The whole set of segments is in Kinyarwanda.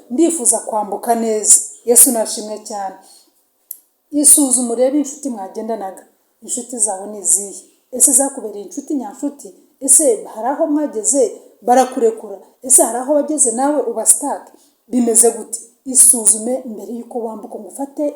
ndifuza kwambuka neza. Yesu nashimwe cyane. Isuzume urebe inshuti mwagendanaga, inshuti zawe ni izihe? Ese zakubereye inshuti nyanshuti? Ese hari aho mwageze barakurekura? Ese hari aho wageze nawe ubasitake? Bimeze gute? Isuzume mbere y'uko wambuka ngo ufate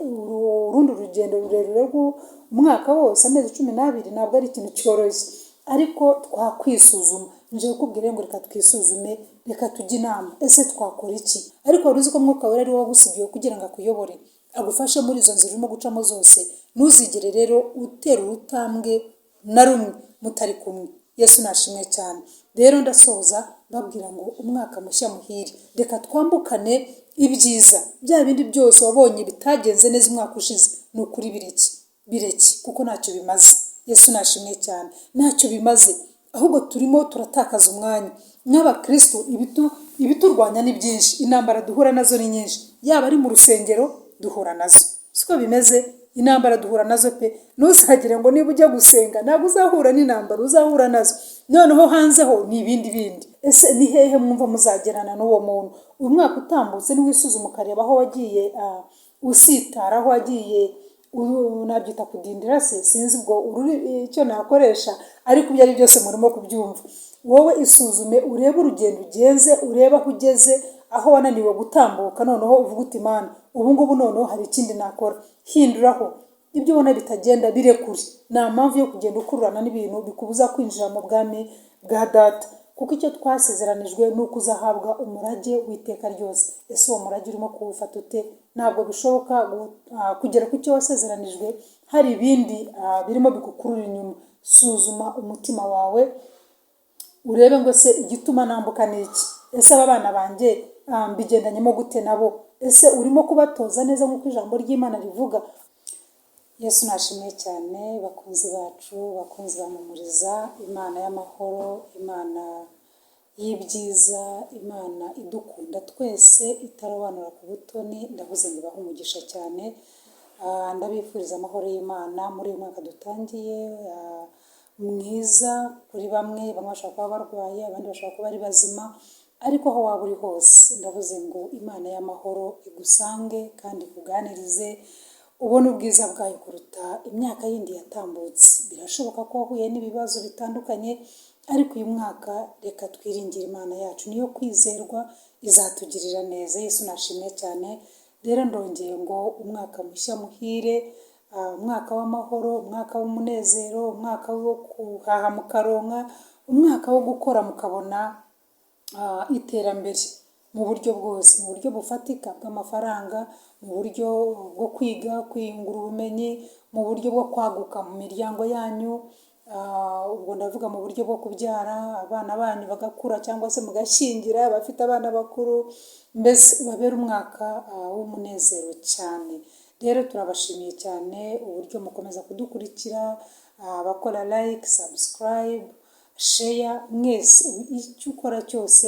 urundi rugendo rurerure rw'umwaka wose, amezi 12, ntabwo ari ikintu cyoroshye, ariko twakwisuzuma. Nje kukubwira ngo reka twisuzume, reka tujye inama. Ese twakora iki? Ariko wari uzi ko Mwuka Wera ari wowe wagusigiye kugira ngo akuyobore, agufashe muri izo nzira urimo gucamo zose. Ntuzigere rero utera urutambwe na rumwe mutari kumwe. Yesu nashimwe cyane. Rero ndasoza babwira ngo umwaka mushya muhire, reka twambukane ibyiza. Bya bindi byose wabonye bitagenze neza umwaka ushize, ni ukuri bireki kuko ntacyo bimaze. Yesu nashimwe cyane. Ntacyo bimaze, ahubwo turimo turatakaza umwanya. Nk'abakristo ibiturwanya ni byinshi, intambara duhura nazo ni nyinshi. Yaba ari mu rusengero duhura nazo, siko bimeze. Intambara duhura nazo pe. Ntuzagire ngo niba ujya gusenga ntabwo uzahura n'intambara, uzahura nazo. Noneho hanzeho ni ibindi. Ese ni hehe mwumva muzagerana n'uwo muntu? Uyu mwaka utambutse niwisuzuma ukareba aho wagiye usitara, aho wagiye nabyita kudindira se, sinzi ubwo icyo nakoresha, ariko ibyo ari byose murimo kubyumva. Wowe isuzume urebe urugendo ugenze, urebe aho ugeze, aho wananiwe gutambuka, noneho uvuga uti Mana, ubu ngubu noneho hari ikindi nakora. Hinduraho ibyo ubona bitagenda, birekure. Nta mpamvu yo kugenda ukururana n'ibintu bikubuza kwinjira mu bwami bwa Data, kuko icyo twasezeranijwe ni uko uzahabwa umurage w'iteka ryose. Ese uwo murage urimo kuwufata ute? Ntabwo bishoboka kugera ku cyo wasezeranijwe hari ibindi birimo bigukurura inyuma. Suzuma umutima wawe urebe ngo se igituma nambuka ni iki? Ese aba bana banjye mbigendanyemo gute nabo? Ese urimo kubatoza neza nk'uko ijambo ry'Imana rivuga? Yesu nashimye cyane. Bakunzi bacu, bakunzi bamumuriza, Imana y'amahoro, Imana y'ibyiza, Imana idukunda twese, itarobanura ku butoni, ndavuze ngo ibahe umugisha cyane. Ndabifuriza amahoro y'Imana muri uyu mwaka dutangiye mwiza. Kuri bamwe bashobora kuba barwaye, abandi bashobora kuba ari bazima, ariko aho waba uri hose ndavuze ngo Imana y'amahoro igusange kandi ikuganirize, ubone ubwiza bwayo kuruta imyaka yindi yatambutse. Birashoboka ko wahuye n'ibibazo bitandukanye, ariko uyu mwaka reka twiringire Imana yacu, niyo kwizerwa, izatugirira neza. Yesu nashimye cyane. Rero ndongeye ngo umwaka mushya muhire, umwaka w'amahoro, umwaka w'umunezero, umwaka wo guhaha mukaronka, umwaka wo gukora mukabona iterambere mu buryo bwose, mu buryo bufatika bw'amafaranga, mu buryo bwo kwiga, kwiyungura ubumenyi, mu buryo bwo kwaguka mu miryango yanyu. Ubwo ndavuga mu buryo bwo kubyara abana banyu bagakura, cyangwa se mugashyingira abafite abana bakuru. Mbese babera umwaka w'umunezero cyane. Rero turabashimiye cyane uburyo mukomeza kudukurikira, abakora like, subscribe, share. Mwese icyo ukora cyose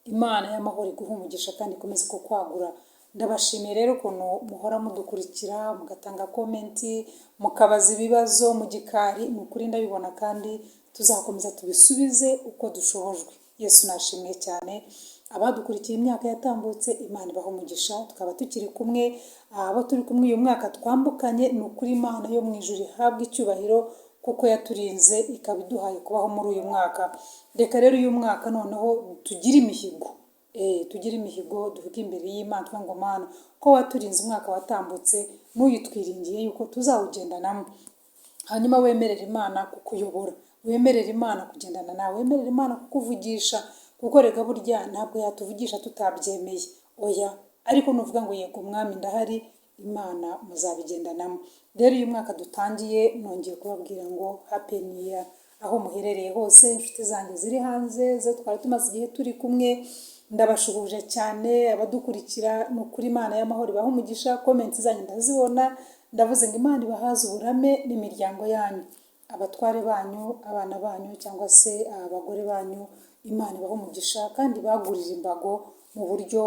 Imana y'amahoro iguha umugisha kandi ikomeze kukwagura. Ndabashimiye rero ukuntu muhora mudukurikira, mugatanga komenti, mukabaza ibibazo mu gikari. Ni ukuri ndabibona kandi tuzakomeza tubisubize uko dushobojwe. Yesu nashimwe cyane. Abadukurikiye imyaka yatambutse, Imana ibaha umugisha. Tukaba tukiri kumwe, abo turi kumwe uyu mwaka twambukanye, ni ukuri Imana yo mu ijuru ihabwa icyubahiro kuko yaturinze ikaba iduhaye kubaho muri uyu mwaka. Reka rero uyu mwaka noneho tugire imihigo, tugire imihigo, duvuge imbere y'Imana ngo Mana, ko waturinze umwaka watambutse, n'uyitwiringiye yuko tuzawugendanamo. Hanyuma wemerera Imana kukuyobora, wemerera Imana kugendana nawe, wemerera Imana kukuvugisha, kuko rega burya ntabwo yatuvugisha tutabyemeye, oya. Ariko nuvuga ngo yego Mwami ndahari, Imana muzabigendanamo. Rero uyu mwaka dutangiye nongeye kubabwira ngo happy new year aho muherereye hose. Inshuti zanjye ziri hanze zo twari tumaze igihe turi kumwe, ndabashuhuje cyane. Abadukurikira ni ukuri Imana y'amahoro ibaha umugisha. Comments zanyu ndazibona, ndavuze ngo Imana ibahaze uburame n'imiryango yanyu, abatware banyu, abana banyu, cyangwa se abagore banyu. Imana ibaha umugisha kandi bagurira imbago mu buryo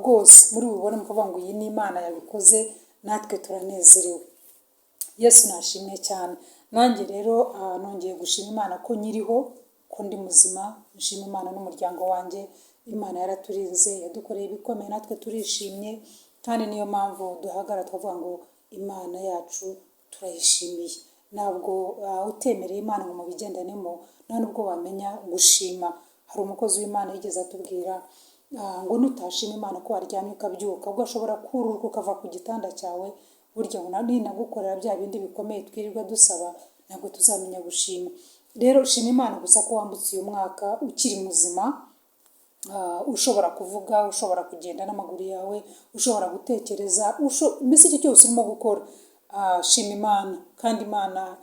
bwose. Muri bubone mukavuga ngo iyi ni Imana yabikoze, natwe turanezerewe. Yesu nashimye cyane. Nanjye rero nongeye gushima Imana ko nyiriho, ko ndi muzima. Nshima Imana n'umuryango wanjye, Imana yaraturinze, yadukoreye ibikomeye, natwe turishimye, kandi niyo mpamvu duhagarara twavuga ngo Imana yacu turayishimiye. Ntabwo utemereye Imana ngo mubigendanemo nta nubwo wamenya gushima. Hari umukozi w'Imana yigeze atubwira ngo nutashima Imana ko waryamye ukabyuka, ubwo ashobora kururuka ukava ku gitanda cyawe, burya ninagukorera bya bindi bikomeye twirirwa dusaba ntabwo tuzamenya gushima. Rero shima Imana gusa ko wambutse uyu mwaka ukiri muzima, ushobora kuvuga, ushobora kugenda n'amaguru yawe, ushobora gutekereza, mbese icyo cyose urimo gukora, shima Imana. Kandi Imana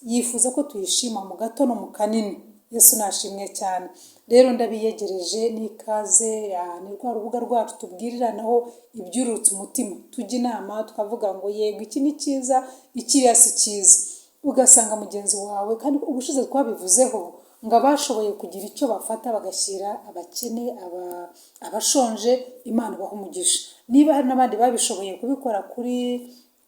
yifuza ko tuyishima mu gato no mu kanini. Yesu nashimwe cyane. Rero ndabiyegereje n'ikaze, ni rwa rubuga rwacu tubwiriranaho ibyurutse umutima, tujya inama tukavuga ngo yego iki ni cyiza, ikiriya si cyiza, ugasanga mugenzi wawe, kandi ubushize twabivuzeho ngo abashoboye kugira icyo bafata bagashyira abakene, abashonje, Imana ibaha umugisha. Niba hari n'abandi babishoboye kubikora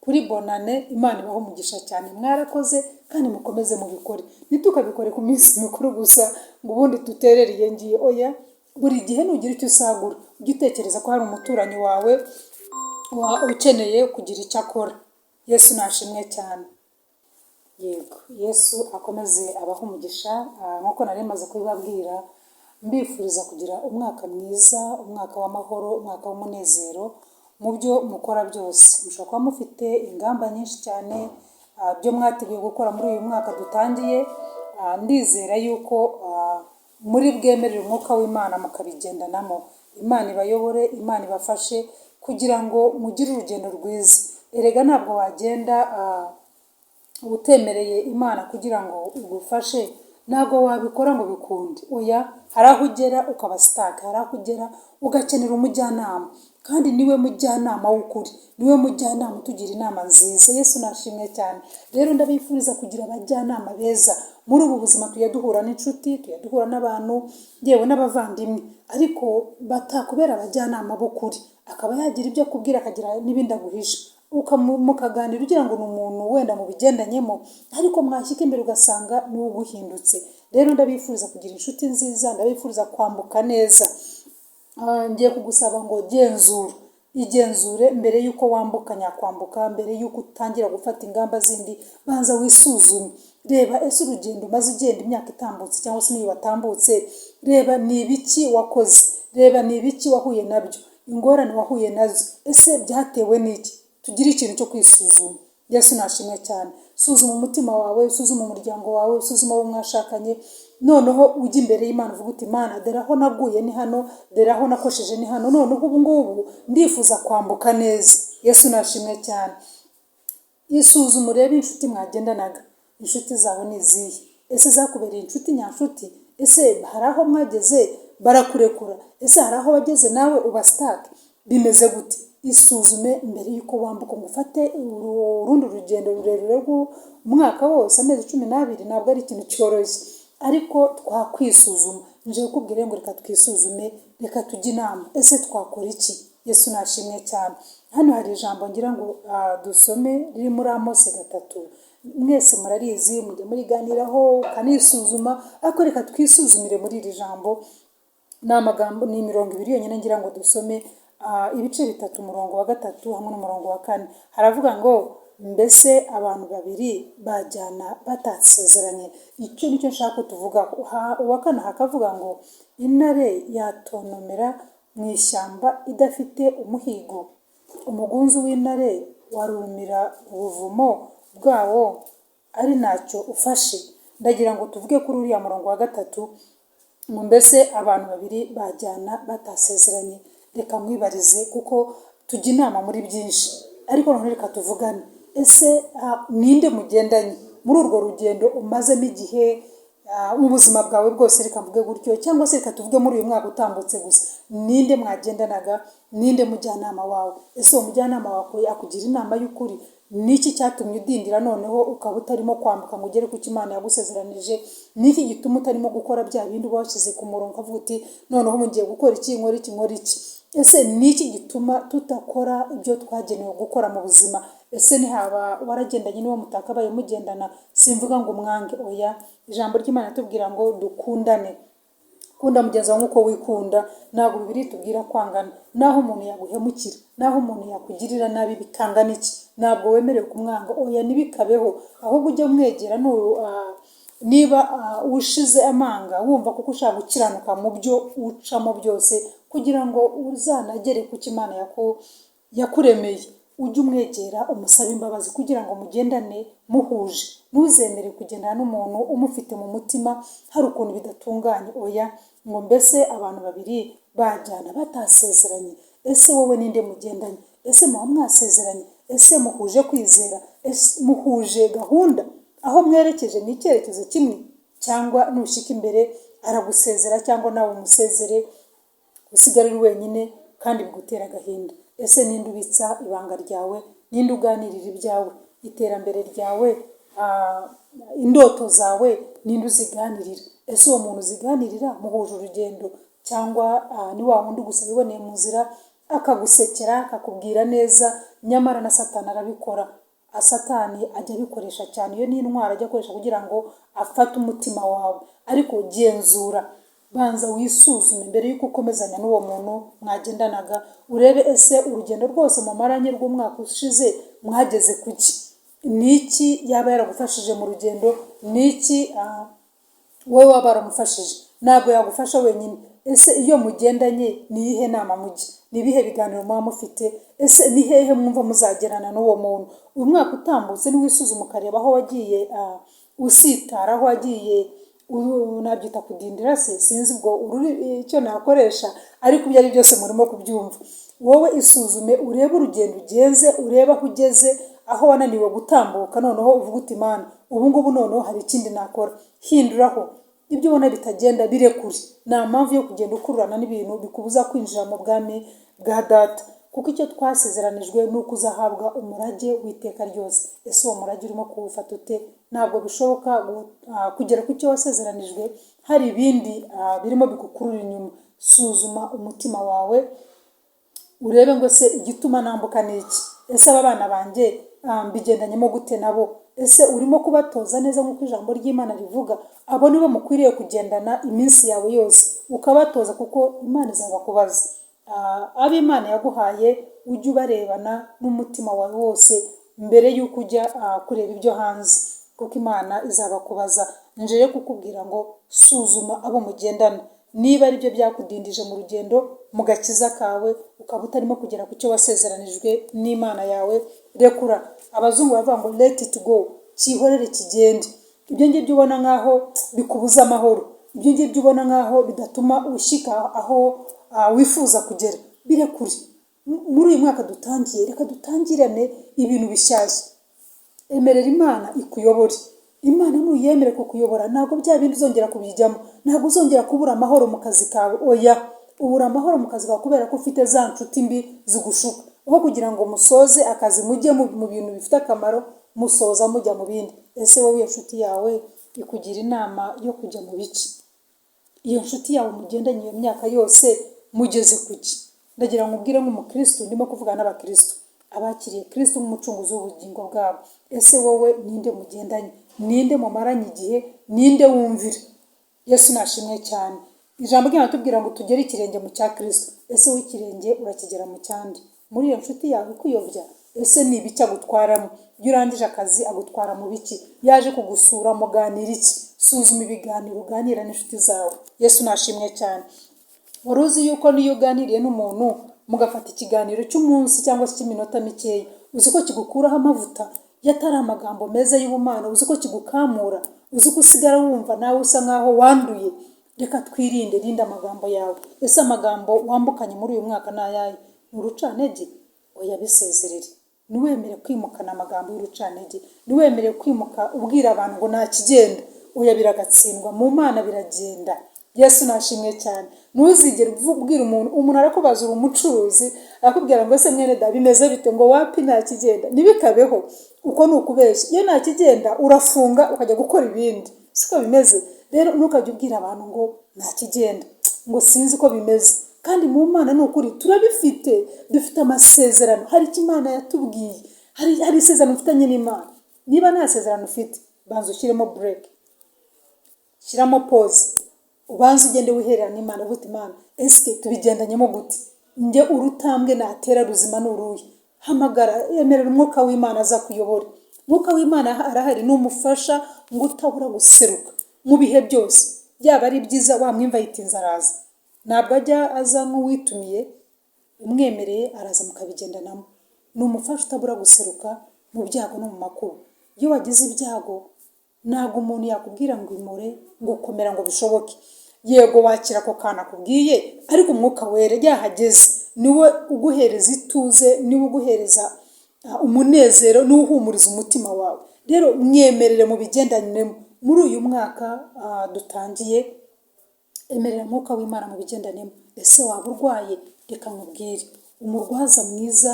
kuri bonane, Imana ibaha umugisha cyane. Mwarakoze kandi mukomeze mubikore, ntitukabikore ku minsi mikuru gusa ngo ubundi duterere iyo ngiyo. Oya, buri gihe nugira icyo usagura, ujye utekereza ko hari umuturanyi wawe ukeneye kugira icyo akora. Yesu nashimwe cyane. Yego, Yesu akomeze abaha umugisha. Nk'uko nari maze kubibabwira, mbifuriza kugira umwaka mwiza, umwaka w'amahoro, umwaka w'umunezero mu byo mukora byose. Mushobora kuba mufite ingamba nyinshi cyane, byo mwateguye gukora muri uyu mwaka dutangiye. Ndizera yuko muri bwemerere umwuka w'Imana mukabigendanamo. Imana ibayobore, Imana ibafashe kugira ngo mugire urugendo rwiza. Erega ntabwo wagenda utemereye Imana kugira ngo igufashe, ntabwo wabikora ngo bikunde. Oya, hari aho ugera ukaba sitaka, hari aho ugera ugakenera umujyanama, kandi niwe mujyanama w'ukuri, niwe mujyanama utugira inama nziza. Yesu nashimwe cyane. Rero ndabifuriza kugira abajyanama beza muri ubu buzima. Tujya duhura n'inshuti, tujya duhura n'abantu yewe n'abavandimwe, ariko batakubera abajyanama b'ukuri, akaba yagira ibyo akubwira akagira n'ibindi aguhisha, mukaganira ugira ngo ni umuntu wenda mu bigendanyemo, ariko mwashyika imbere ugasanga ni uguhindutse. Rero ndabifuriza kugira inshuti nziza, ndabifuriza kwambuka neza. Ngiye kugusaba ngo igenzure mbere y'uko wambuka nyakwambuka, mbere y'uko utangira gufata ingamba zindi, banza wisuzume. Reba ese urugendo umaze ugenda imyaka itambutse cyangwa se n'iyo watambutse, reba ni ibiki wakoze, reba ni ibiki wahuye nabyo, ingorane wahuye nazo, ese byatewe n'iki? Tugire ikintu cyo kwisuzuma. Yesu nashimwe cyane. Suzuma umutima wawe, usuzuma umuryango wawe, usuzuma abo mwashakanye, noneho ujya imbere y'Imana uvuga uti Imana, dore aho naguye ni hano, dore aho nakosheje ni hano, noneho ubu ngubu ndifuza kwambuka neza. Yesu nashimwe cyane. Isuzume urebe inshuti mwagendanaga, inshuti zawe ni izihe? Ese zakubereye inshuti nyanshuti? Ese hari aho mwageze barakurekura? Ese hari aho wageze nawe ubasitake? Bimeze gute? Isuzume mbere y'uko wambuka ngo ufate urundi rugendo rurerure rw'umwaka wose, amezi 12. Ntabwo ari ikintu cyoroshye, ariko twakwisuzuma. Nje kukubwira ngo reka twisuzume, reka tujye inama, ese twakora iki? Yesu nashimwe cyane. Hano hari ijambo ngira ngo dusome riri muri Amosi 3. Mwese murarizi, mujye muriganiraho ukanisuzuma, ariko reka twisuzumire muri iri jambo. Ni amagambo, ni 20 yonyine ngira ngo dusome, ibice 3, umurongo wa 3 hamwe n'umurongo wa 4. Haravuga ngo mbese abantu babiri bajyana batasezeranye. Icyo nicyo nshaka tuvuga. Uwa 4 hakavuga ngo intare yatontomera mu ishyamba idafite umuhigo, umugunzu w'intare warumira ubuvumo bwawo ari ntacyo ufashe. Ndagira ngo tuvuge kuri uriya murongo wa 3 ngo mbese abantu babiri bajyana batasezeranye. Reka mwibarize kuko tujya inama muri byinshi, ariko noneho reka tuvugane. Ese ninde mugendanye muri urwo rugendo umazemo igihe mu buzima bwawe bwose? Reka mvuge gutyo, cyangwa se reka tuvuge muri uyu mwaka utambutse gusa. Ninde mwagendanaga? Ninde mujyanama wawe? Ese uwo mujyanama wawe akugira inama y'ukuri? Niki cyatumye udindira noneho ukaba utarimo kwambuka ngo ugere ku cyo Imana yagusezeranije? Niki gituma utarimo gukora bya bindi washyize ku murongo ukavuga uti noneho mugiye gukora iki, nkora iki? Ese niki gituma tutakora ibyo twagenewe gukora mu buzima? Ese ntihaba waragendanye n'uwo mutakabaye mugendana? Simvuga ngo mwange, oya. Ijambo ry'Imana tubwira ngo dukundane. kunda mugenzi wawe nk'uko wikunda. Ntabwo Bibiliya itubwira kwangana. Naho umuntu yaguhemukira, naho umuntu yakugirira nabi bikangana iki, ntabwo wemerewe kumwanga. Oya, ntibikabeho. Ahubwo ujye umwegera niba ushize amanga wumva kuko ushaka gukiranuka mu byo ucamo byose, kugira ngo uzanagere ku cyo Imana yakuremeye. Ujye umwegera umusabe imbabazi kugira ngo mugendane muhuje. Ntuzemere kugendana n'umuntu umufite mu mutima hari ukuntu bidatunganye. Oya, ngo mbese abantu babiri bajyana batasezeranye, ese wowe ninde mugendanye? Ese muba mwasezeranye? Ese muhuje kwizera? Ese muhuje gahunda? Aho mwerekeje ni icyerekezo kimwe? Cyangwa nushyika imbere aragusezera cyangwa nawe umusezere, usigare uri wenyine kandi bigutera agahinda? Ese ninde ubitsa ibanga ryawe? Ninde uganirira ibyawe, iterambere ryawe, indoto zawe? Ninde uziganirira? Ese uwo muntu uziganirira muhuje urugendo, cyangwa ni wa wundi gusa wiboneye mu nzira akagusekera akakubwira neza? Nyamara na Satani arabikora. Satani ajya abikoresha cyane. Iyo ni intwaro ajya akoresha kugira ngo afate umutima wawe. Ariko genzura, banza wisuzume mbere y'uko ukomezanya n'uwo muntu mwagendanaga, urebe ese urugendo rwose mumaranye rw'umwaka ushize mwageze kuki? Ni iki yaba yaragufashije mu rugendo? Ni iki wowe waba waramufashije? Ntabwo yagufasha wenyine. Ese iyo mugendanye ni iyihe nama mujya? Ni ibihe biganiro muba mufite? Ese ni hehe mwumva muzagerana n'uwo muntu? Uyu mwaka utambutse niwisuzume ukareba aho wagiye usitara, aho wagiye nabyita kudindira se, sinzi ubwo icyo nakoresha, ariko ibyo ari byose murimo kubyumva. Wowe isuzume urebe urugendo ugenze, urebe aho ugeze, aho wananiwe gutambuka noneho uvuga uti Mana, ubu ngubu noneho hari ikindi nakora. Hinduraho ibyo ubona bitagenda, birekure. Nta mpamvu yo kugenda ukururana n'ibintu bikubuza kwinjira mu bwami bwa Data, kuko icyo twasezeranijwe ni uko uzahabwa umurage w'iteka ryose. Ese uwo murage urimo kuwufata ute? Ntabwo bishoboka kugera ku cyo wasezeranijwe hari ibindi birimo bigukurura inyuma. Suzuma umutima wawe urebe ngo se igituma nambuka ni iki? Ese aba bana banjye mbigendanyemo gute nabo? Ese urimo kubatoza neza nk'uko ijambo ry'Imana rivuga? Abo nibo mukwiriye kugendana iminsi yawe yose, ukabatoza, kuko Imana izabakubaza. Abo Imana yaguhaye ujye ubarebana n'umutima wawe wose mbere y'uko ujya kureba ibyo hanze, kuko Imana izabakubaza. Nje kukubwira ngo suzuma abo mugendana. Niba ari byo byakudindije mu rugendo mu gakiza kawe, ukaba utarimo kugera ku cyo wasezeranijwe n'Imana yawe, rekura. Abazungu bavuga ngo let it go, cyihorere kigende. Ibyo ngibyo ubona nk'aho bikubuza amahoro, ibyo ngibyo ubona nk'aho bidatuma ushyika aho wifuza kugera, birekure. Muri uyu mwaka dutangiye, reka dutangirane ibintu bishyashya. Emerera Imana ikuyobore. Imana nuyemere kukuyobora, ntabwo bya bindi uzongera kubijyamo. Ntabwo uzongera kubura amahoro mu kazi kawe. Oya, ubura amahoro mu kazi kawe kubera ko ufite za nshuti mbi zigushuka. Aho kugira ngo musoze akazi mujye mu bintu bifite akamaro, musoza mujya mu bindi. Ese wowe iyo nshuti yawe ikugira inama yo kujya mu biki? Iyo nshuti yawe mugendanye iyo myaka yose mugeze kuki? Ndagira ngo ubwire nk'umukristo, ndimo kuvuga n'abakristo abakiriye Kristo nk'umucunguzi w'ubugingo bwabo. Ese wowe ninde mugendanye? Ninde mumaranye igihe? Ninde wumvira? Yesu nashimwe cyane. Ijambo ry'Imana tubwira ngo tugere ikirenge mu cya Kristo. Ese w'ikirenge urakigera mu cyandi? Muri iyo nshuti yawe ikuyobya, ese ni ibiki agutwaramo? Iyo urangije akazi agutwara mu biki? Yaje kugusura muganira iki? Suzuma ibiganiro uganira n'inshuti zawe. Yesu nashimwe cyane. Wari uzi yuko niyo uganiriye n'umuntu mugafata ikiganiro cy'umunsi cyangwa se cy'iminota mikeya, uzi ko kigukuraho amavuta yatari amagambo meza y'ubumana? Uzi ko kigukamura? Uzi ko usigara wumva nawe usa nkaho wanduye? Reka twirinde, rinda amagambo yawe. Ese amagambo wambukanye muri uyu mwaka ni ayahe? Ni urucantege? Oya, bisezerere. Niwemere kwimukana amagambo y'urucantege, niwemere kwimuka ubwira abantu ngo nta kigenda. Oya, biragatsindwa. Mu Mana biragenda. Yesu nashimwe cyane. Ntuzigere ubwira umuntu arakubaza uri umucuruzi, arakubwira ngo ese mwene da bimeze bite, ngo wapi nta kigenda. Nibikabeho, uko ni ukubeshya. Iyo nta kigenda urafunga ukajya gukora ibindi. Siko bimeze. Rero ntukajye ubwira abantu ngo nta kigenda, ngo sinzi ko bimeze. Kandi mu Mana ni ukuri turabifite, dufite amasezerano. Hari icyo Imana yatubwiye, hari isezerano ufitanye n'Imana. Niba nta sezerano ufite, banza ushyiremo break, shyiramo pause, ubanze ugende wihererana n'Imana uvuga Imana ese tubigendanyemo gute, njye urutambwe natera ruzima n'uruye, hamagara yemerera umwuka w'Imana aza kuyobora. Umwuka w'Imana arahari, n'umufasha ngo utabura guseruka mu bihe byose, byaba ari byiza wamwimva yitinze araza, ntabwo ajya aza nk'uwitumiye, umwemereye araza mukabigendanamo. Ni umufasha utabura guseruka mu byago no mu makuba. Iyo wagize ibyago ntabwo umuntu yakubwira ngo imure ngo ukomera ngo bishoboke, yego wakira ako kana akubwiye, ariko umwuka wera yahageze niwe uguhereza ituze, niwe uguhereza umunezero, niwe uhumuriza umutima wawe. Rero mwemerere mu bigendanemo muri uyu mwaka dutangiye, emerera umwuka w'Imana mu bigendanemo. Ese waba urwaye? Reka nkubwire, umurwaza mwiza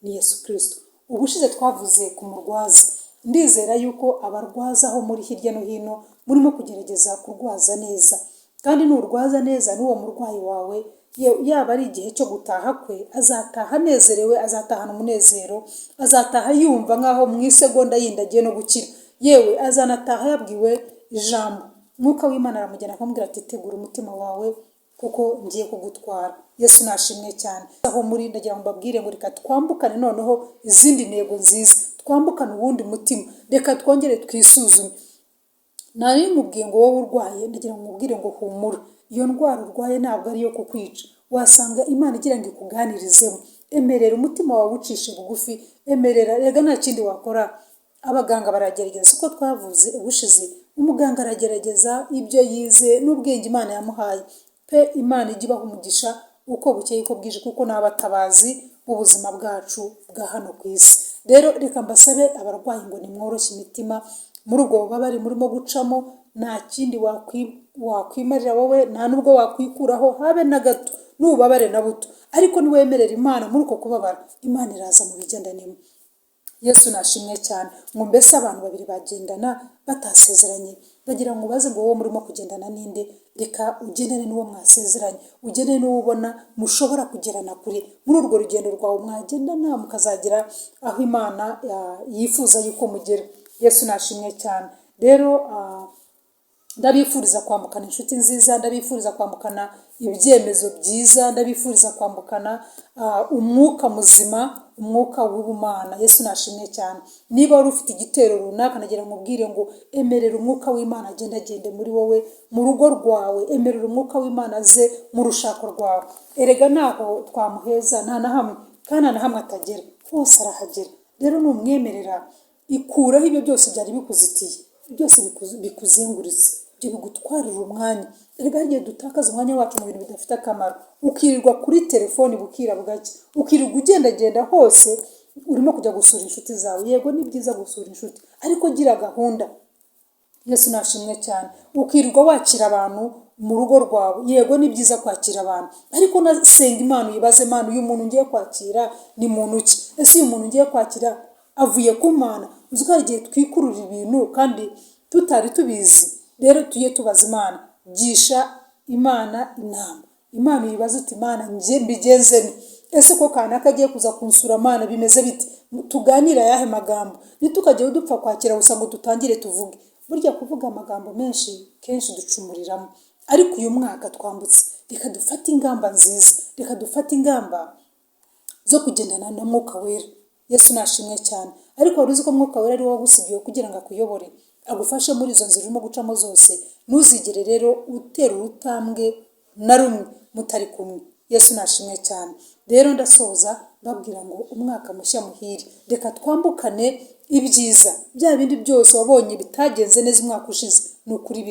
ni Yesu Kristo. Ubushize twavuze ku murwaza, ndizera yuko abarwaza aho muri hirya no hino murimo kugerageza kurwaza neza, kandi nurwaza neza n'uwo murwayi wawe yaba ari igihe cyo gutaha kwe, azataha anezerewe, azatahana umunezero, azataha yumva nk'aho mu isegonda yindi agiye no gukira, yewe azanataha yabwiwe ijambo. Umwuka w'Imana aramujyana akamubwira ati tegura umutima wawe kuko ngiye kugutwara. Yesu nashimwe cyane. Aho muri ndagira ngo mbabwire ngo reka twambukane noneho izindi ntego nziza, twambukane uwundi mutima, reka twongere twisuzume. Nari mubwiye ngo wowe urwaye, ndagira ngo mubwire ngo humura, iyo ndwara urwaye ntabwo ari iyo kukwica, wasanga Imana igira ngo ikuganirizemo. Emerera umutima wawe ucishe bugufi, emerera, rega nta kindi wakora. Abaganga baragerageza, uko twavuze ubushize, umuganga aragerageza ibyo yize n'ubwenge Imana yamuhaye pe. Imana ijya ibaha umugisha uko bukeye uko bwije, kuko ni abatabazi b'ubuzima bwacu bwa hano ku isi. Rero reka mbasabe abarwayi ngo nimworoshye imitima muri ubwo bubabare murimo gucamo. Nta kindi wakwimarira wowe, nta nubwo wakwikuraho habe na gato n'ububabare na buto, ariko niwemerera Imana muri uko kubabara, Imana iraza mu bigendanemo. Yesu nashimwe cyane. Ngo mbese abantu babiri bagendana batasezeranye, ndagira ngo ubaze ngo wowe murimo kugendana ninde? Reka ugendane n'uwo mwasezeranye, ugendane n'uwo ubona mushobora kugerana kure. Muri urwo rugendo rwawe mwagendana mukazagera aho Imana yifuza yuko mugera. Yesu nashimwe cyane. Rero ndabifuriza kwambukana inshuti nziza, ndabifuriza kwambukana ibyemezo byiza, ndabifuriza kwambukana umwuka muzima, umwuka w'ubumana. Yesu nashimwe cyane. Niba wari ufite igitero runaka, nagira ngo ubwire ngo emerera umwuka w'Imana agende muri wowe, mu rugo rwawe, emerera umwuka w'Imana aze mu rushako rwawe. Erega ntaho twamuheza, nta na hamwe, kandi nta na hamwe atagera, hose arahagera. Rero numwemerera, ikuraho ibyo byose byari bikuzitiye, byose bikuzenguritse, ibyo bigutwarira umwanya. Erega igihe dutakaza umwanya wacu mu bintu bidafite akamaro, ukirirwa kuri telefoni bukira bugake, ukirirwa ugendagenda hose urimo kujya gusura inshuti zawe. Yego ni byiza gusura inshuti, ariko gira gahunda. Yesu nashimwe cyane. Ukirirwa wakira abantu mu rugo rwawe, yego ni byiza kwakira abantu, ariko nasenga Imana uyibaze, Imana uyu muntu ngiye kwakira ni muntu ki? Ese uyu muntu ngiye kwakira avuye ku Mana? Uzi ko hari igihe twikurura ibintu kandi tutari tubizi. Rero tujye tubaza Imana, gisha Imana inama. Imana uyibaze uti Imana njye mbigenze nte? Ese ko kanaka agiye kuza kunsura Mana bimeze bite? Tuganira ayahe magambo? Ntitukajye dupfa kwakira gusa ngo dutangire tuvuge. Burya kuvuga amagambo menshi kenshi ducumuriramo, ariko uyu mwaka twambutse, reka dufate ingamba nziza, reka dufate ingamba zo kugendana na Mwuka Wera. Yesu nashimwe cyane. Ariko wari uzi ko Mwuka Wera ari wowe wagusigiye kugira ngo akuyobore, agufashe muri izo nzira urimo gucamo zose. Ntuzigere rero utera urutambwe na rumwe mutari kumwe. Yesu nashimwe cyane. Rero ndasoza babwira ngo umwaka mushya muhire, reka twambukane ibyiza. Bya bindi byose wabonye bitagenze neza umwaka ushize, ni ukuri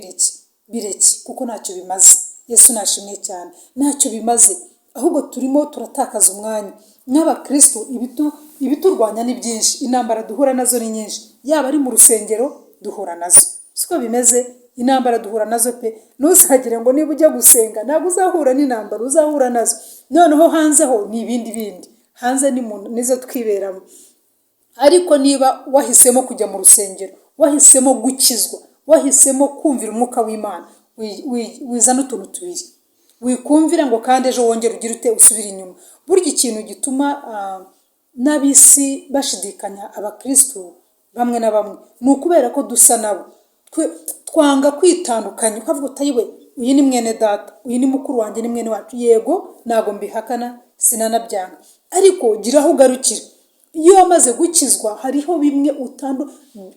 bireke kuko ntacyo bimaze. Yesu nashimwe cyane. Ntacyo bimaze, ahubwo turimo turatakaza umwanya. Nk'abakristo ibiturwanya ni byinshi, intambara duhura nazo ni nyinshi, yaba ari mu rusengero duhura nazo, siko bimeze. Intambara duhura nazo pe. Ntuzagire ngo niba ujya gusenga ntabwo uzahura n'intambara, uzahura nazo. Noneho hanze ho ni ibindi, hanze nizo twiberamo. Ariko niba wahisemo kujya mu rusengero, wahisemo gukizwa, wahisemo kumvira umwuka w'Imana, wizana utuntu tubiri. Wikumvira ngo kandi ejo wongere ugire ute usubira inyuma. Burya ikintu gituma n'abisi bashidikanya abakristo bamwe na bamwe, ni ukubera ko dusa nabo. Twanga kwitandukanya, ukavuga utayiwe uyu ni mwene data, uyu ni mukuru wanjye, ni mwene wacu, yego ntabwo mbihakana sinanabyanga, ariko gira aho ugarukira. Iyo wamaze gukizwa hariho bimwe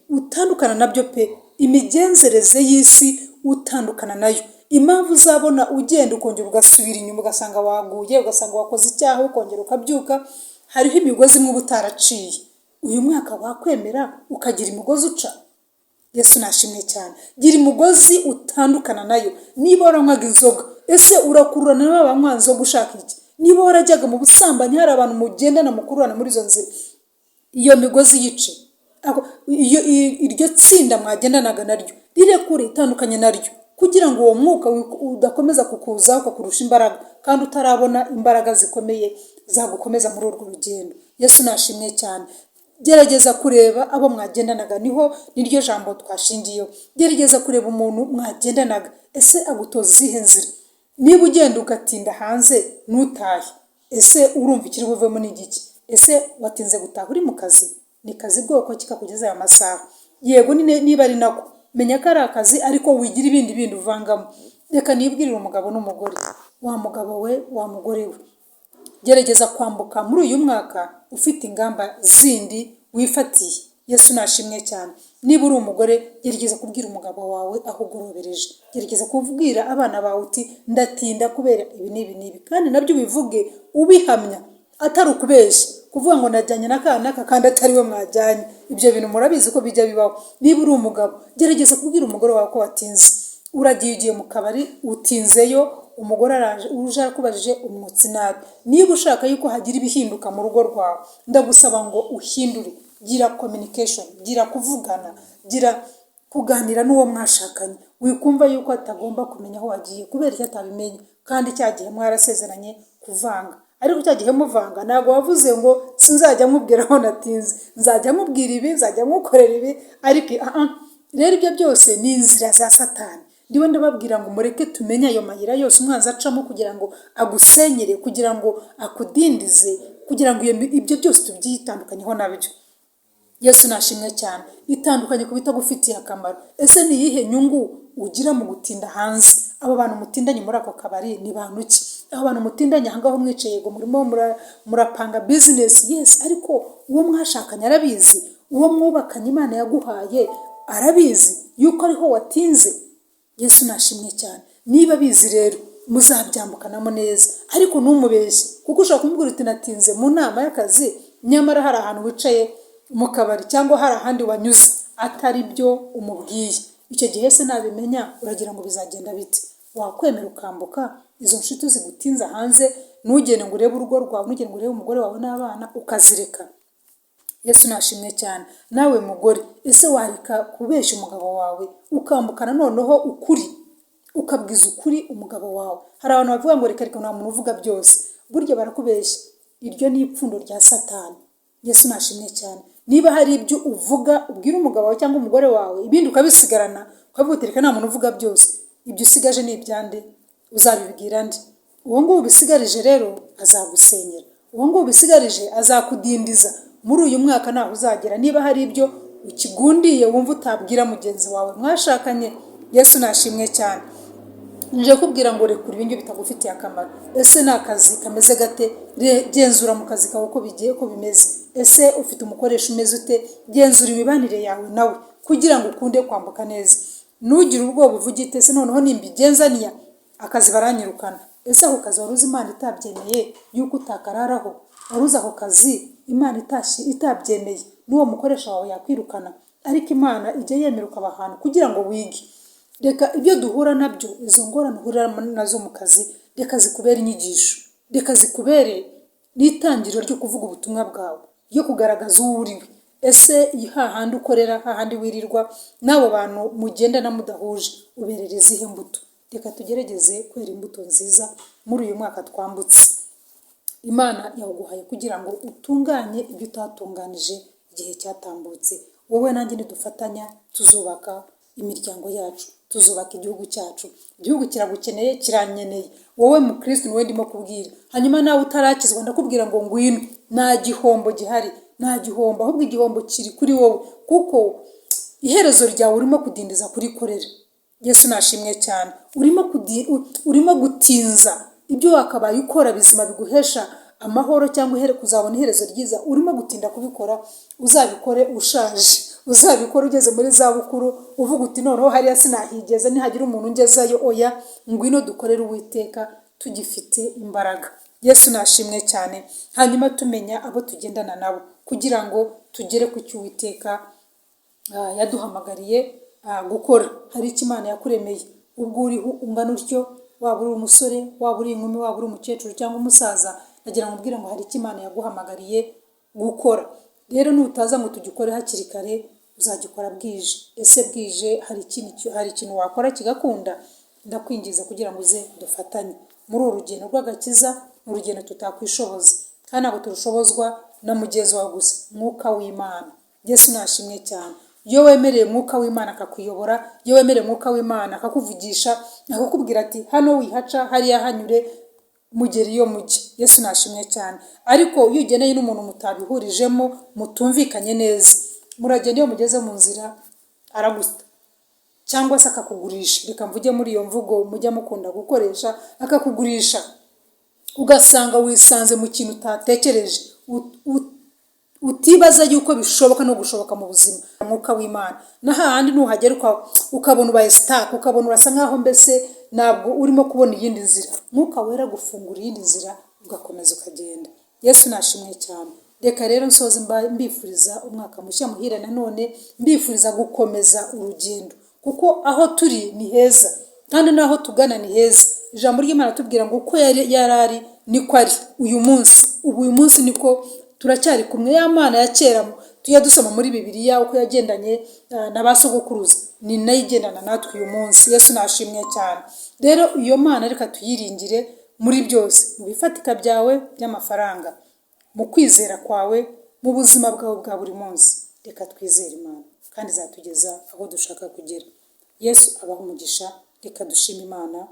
utandukana nabyo pe, imigenzereze y'isi utandukana nayo. Impamvu uzabona ugenda ukongera ugasubira inyuma ugasanga waguye, ugasanga wakoze icyaha ukongera ukabyuka, hariho imigozi imwe uba utaraciye. Uyu mwaka wakwemera ukagira imigozi uca? Yesu nashimwe cyane. Gira imigozi utandukana nayo. Niba waranywaga inzoga, ese urakururana n'abanywa inzoga ushaka iki? Niba warajyaga mu busambanyi, hari abantu mugendana mukururana muri izo nzira, iyo migozi yice. Iryo tsinda mwagendanaga naryo rirekure, itandukanye naryo, kugira ngo uwo mwuka udakomeza kukuza ukakurusha imbaraga, kandi utarabona imbaraga zikomeye zagukomeza muri urwo rugendo. Yesu nashimwe cyane. Gerageza kureba abo mwagendanaga, niryo jambo twashingiyeho. Gerageza kureba umuntu mwagendanaga, ese agutoza izihe nzira? Niba ugenda ugatinda hanze ntutahe, ese urumva ikiri buvemo n'igiki? Ese watinze gutaha uri mu kazi? Ni kazi bwoko kikakugeza aya masaha? Yego niba ari nako, menya ko ari akazi, ariko wigira ibindi uvangamo. Reka nibwirire umugabo n'umugore, wa mugabo we, wa mugore we, gerageza kwambuka muri uyu mwaka ufite ingamba zindi wifatiye. Yesu nashimwe cyane. Niba uri umugore, gerageza kubwira umugabo wawe aho ugorobereje. Gerageza kubwira abana bawe uti ndatinda kubera ibi n'ibi, kandi nabyo ubivuge ubihamya, atari ukubeshya kuvuga ngo najyanye n'aka kandi atari we mwajyanye. Ibyo bintu murabizi ko bijya bibaho. Niba uri umugabo, gerageza kubwira umugore wawe ko watinze. Ugiye mu kabari utinzeyo, umugore araje uje akubajije umwotsi nabi. Niba ushaka yuko hagira ibihinduka mu rugo rwawe, ndagusaba ngo uhindure. Gira communication, gira kuvugana, gira kuganira n'uwo mwashakanye. Wikumva yuko atagomba kumenya aho wagiye kubera icyo atabimenye, kandi cyagihe mwarasezeranye kuvanga. Ariko cyagihe muvanga, ntabwo wavuze ngo sinzajya mubwira aho natinze, nzajya mubwira ibi, nzajya mukorera ibi. Ariko rero ibyo byose ni inzira za Satani. Ndiwe ndababwira ngo mureke tumenye ayo mayira yose umwanzi acamo kugira ngo agusenyere, kugira ngo akudindize, kugira ngo ibyo byose tubyitandukanyeho nabyo. Yesu nashimwe cyane. Itandukanye ku bitagufitiye akamaro. Ese ni iyihe nyungu ugira mu gutinda hanze? Abo bantu mutindanye muri ako kabari ni bantu ki? Abo bantu mutindanye ahangaho mwicaye ngo murimo murapanga business, yes, ariko uwo mwashakanye arabizi, uwo mwubakanye Imana yaguhaye arabizi yuko ariho watinze. Yesu nashimwe cyane. Niba bizi rero muzabyambukanamo neza, ariko ntumubeshye, kuko ushobora kumubwira uti natinze mu nama y'akazi, nyamara hari ahantu wicaye mu kabari cyangwa hari ahandi wanyuze atari byo umubwiye. Icyo gihe se nabimenya uragira ngo bizagenda bite? Wakwemera ukambuka izo nshuti zigutinza hanze, ntugende ngo urebe urugo rwawe, ntugende ngo urebe umugore wawe n'abana, ukazireka? Yesu nashimwe cyane. Nawe mugore, ese wareka kubeshya umugabo wawe ukambukana noneho ukuri, ukabwiza ukuri umugabo wawe? Hari abantu bavuga ngo reka nta muntu uvuga byose. Burya barakubeshya. Iryo ni ipfundo rya Satani. Yesu nashimwe cyane. Niba hari ibyo uvuga ubwira umugabo wawe cyangwa umugore wawe, ibindi ukabisigarana, ukavuga uti reka nta muntu uvuga byose, ibyo usigaje ni ibyande? Uzabibwira nde? Uwo nguwo ubisigarije rero azagusenyera, uwo nguwo ubisigarije azakudindiza. Muri uyu mwaka naho uzagera, niba hari ibyo ukigundiye wumva utabwira mugenzi wawe mwashakanye. Yesu nashimwe cyane. Nje kubwira ngo rekura ibingi bitagufitiye akamaro. Ese ni akazi kameze gate? Genzura mu kazi kawe uko bigiye ko bimeze. Ese ufite umukoresha umeze ute? Genzura imibanire yawe nawe kugira ngo ukunde kwambuka neza. Ntugire ubwoba uvugite ese noneho nimbigenzaniya akazi baranyirukana. Ese ako kazi waruzi Imana itabyemeye yuko utakararaho? Waruzi ako kazi Imana itabyemeye n'uwo mukoresha wawe yakwirukana? Ariko Imana ijya yemera ukaba ahantu kugira ngo wige. Reka ibyo duhura nabyo, izo ngorane uhura nazo mu kazi, reka zikubere inyigisho, reka zikubere n'itangiriro ryo kuvuga ubutumwa bwawe, ryo kugaragaza uwo uriwe. Ese hahandi ukorera, hahandi wirirwa, n'abo bantu mugendana mudahuje, uberera izihe mbuto? Reka tugerageze kwera imbuto nziza muri uyu mwaka twambutse. Imana yaguhaye kugira ngo utunganye ibyo utatunganije igihe cyatambutse. Wowe nanjye nidufatanya tuzubaka imiryango yacu, tuzubaka igihugu cyacu. Igihugu kiragukeneye, kiranyeneye. Wowe mu Kristo niwe ndimo kubwira. Hanyuma nawe utarakizwa ndakubwira ngo ngwino. Nta gihombo gihari, nta gihombo, ahubwo igihombo kiri kuri wowe, kuko iherezo ryawe urimo kudindiza kurikorera. Yesu nashimwe cyane. Urimo gutinza ibyo wakabaye ukora bizima biguhesha amahoro cyangwa kuzabona iherezo ryiza, urimo gutinda kubikora. Uzabikore ushaje, uzabikore ugeze muri za bukuru, uvuga uti noneho hariya sinahigeze, nihagira umuntu ungezayo. Oya, ngwino dukorere Uwiteka tugifite imbaraga. Yesu nashimwe cyane. Hanyuma tumenya abo tugendana nabo kugira ngo tugere ku cyo Uwiteka yaduhamagariye gukora. Hari icyo Imana yakuremeye. Ubwo uriho ungana utyo, waba uri umusore, waba uri inkumi, waba uri umukecuru cyangwa umusaza, nagira ngo ubwire ngo hari icyo Imana yaguhamagariye gukora. Rero nutaza ngo tugikore hakiri kare, uzagikora bwije. Ese bwije hari ikintu wakora kigakunda? Ndakwingiza kugira ngo uze dufatanye muri uru rugendo rw'agakiza, mu rugendo tutakwishoboza, kandi ntabwo turushobozwa na mugenzi wawe gusa, Mwuka w'Imana. Yesu nashimwe cyane. Iyo wemereye Mwuka w'Imana akakuyobora, iyo wemereye Mwuka w'Imana akakuvugisha, akakubwira ati hano wihaca, hariya hanyure, mugere iyo mujya. Yesu nashimwe cyane. Ariko iyo ugeneye n'umuntu mutabihurijemo, mutumvikanye neza, muragenda iyo mugeze mu nzira araguta cyangwa se akakugurisha. Reka mvuge muri iyo mvugo mujya mukunda gukoresha, akakugurisha, ugasanga wisanze mu kintu utatekereje, utibaza yuko bishoboka no gushoboka mu buzima. Mwuka w'Imana n'ahandi nuhagera ukabona ubaye stuck, ukabona urasa nkaho mbese ntabwo urimo kubona iyindi nzira, Mwuka Wera gufungura iyindi nzira, ugakomeza ukagenda. Yesu nashimwe cyane. Reka rero nsoze mbifuriza umwaka mushya muhire, nanone mbifuriza gukomeza urugendo, kuko aho turi ni heza kandi naho tugana ni heza. Ijambo ry'Imana tubwira ngo uko yarari niko ari uyu munsi. Uyu munsi niko turacyari kumwe. Ya Mana ya kera tujya dusoma muri Bibiliya uko yagendanye na ba sogokuruza, ni nayo igendana natwe uyu munsi. Yesu nashimwe cyane. Rero iyo Mana reka tuyiringire muri byose, mu bifatika byawe by'amafaranga, mu kwizera kwawe, mu buzima bwawe bwa buri munsi. Reka twizere Imana kandi izatugeza aho dushaka kugera. Yesu abaha umugisha. Reka dushime Imana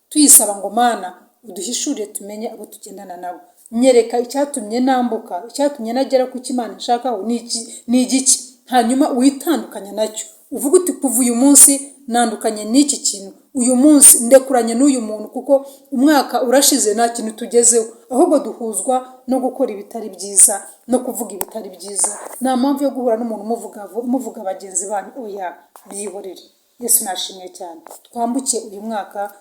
tuyisaba ngo Mana uduhishurire tumenye abo tugendana nabo. Nyereka icyatumye nambuka, icyatumye nagera ku cyo Imana ishakaho ni igiki, hanyuma witandukanya nacyo. Uvuga uti kuva uyu munsi nandukanye n'iki kintu, uyu munsi ndekuranye n'uyu muntu, kuko umwaka urashize nta kintu tugezeho, ahubwo duhuzwa no gukora ibitari byiza no kuvuga ibitari byiza. Nta mpamvu yo guhura n'umuntu muvuga bagenzi banyu. Oya, byihorere. Yesu nashimwe cyane. Twambuke uyu mwaka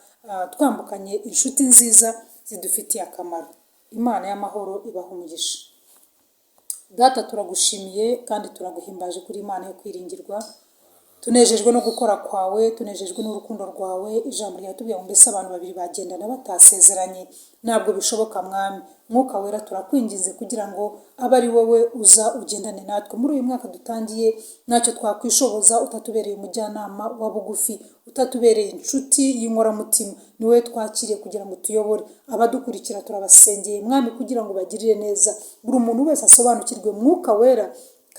twambukanye inshuti nziza zidufitiye akamaro. Imana y'amahoro ibaha umugisha. Data, turagushimiye kandi turaguhimbaje kuri Imana yo kwiringirwa. Tunejejwe no gukora kwawe, tunejejwe n'urukundo rwawe. Ijambo ryatubwiye ngo mbese abantu babiri bagendana batasezeranye ntabwo bishoboka. Mwami Mwuka Wera, turakwinginze kugira ngo abe ari wowe uza ugendane natwe muri uyu mwaka dutangiye. Ntacyo twakwishoboza utatubereye umujyanama wa bugufi, utatubereye inshuti y'inkoramutima. Ni wowe twakiriye kugira ngo tuyobore abadukurikira. Turabasengeye Mwami kugira ngo bagirire neza buri muntu wese, asobanukirwe Mwuka Wera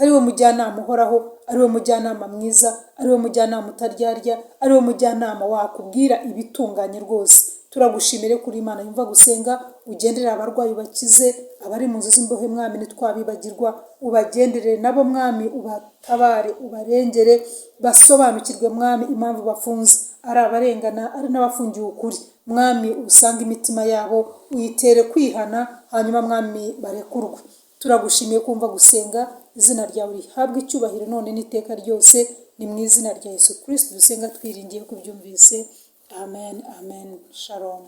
ari we mujyanama uhoraho, ari we mujyanama mwiza, ari we mujyanama utaryarya, ari we mujyanama wakubwira ibitunganye rwose. Turagushimire kuri Imana yumva gusenga. Ugendere abarwayi ubakize, abari mu nzu z'imbohe Mwami ntitwabibagirwa, ubagenderere nabo Mwami, ubatabare, ubarengere, basobanukirwe Mwami impamvu bafunze, ari abarengana ari n'abafungiwe ukuri. Mwami usanga imitima yabo, uyitere kwihana, hanyuma Mwami barekurwe. Turagushimiye kumva gusenga. Izina ryawe rihabwe icyubahiro none n'iteka ryose. Ni mu izina rya Yesu Kristo dusenga twiringiye kubyumvise. Amen, amen. Shalom.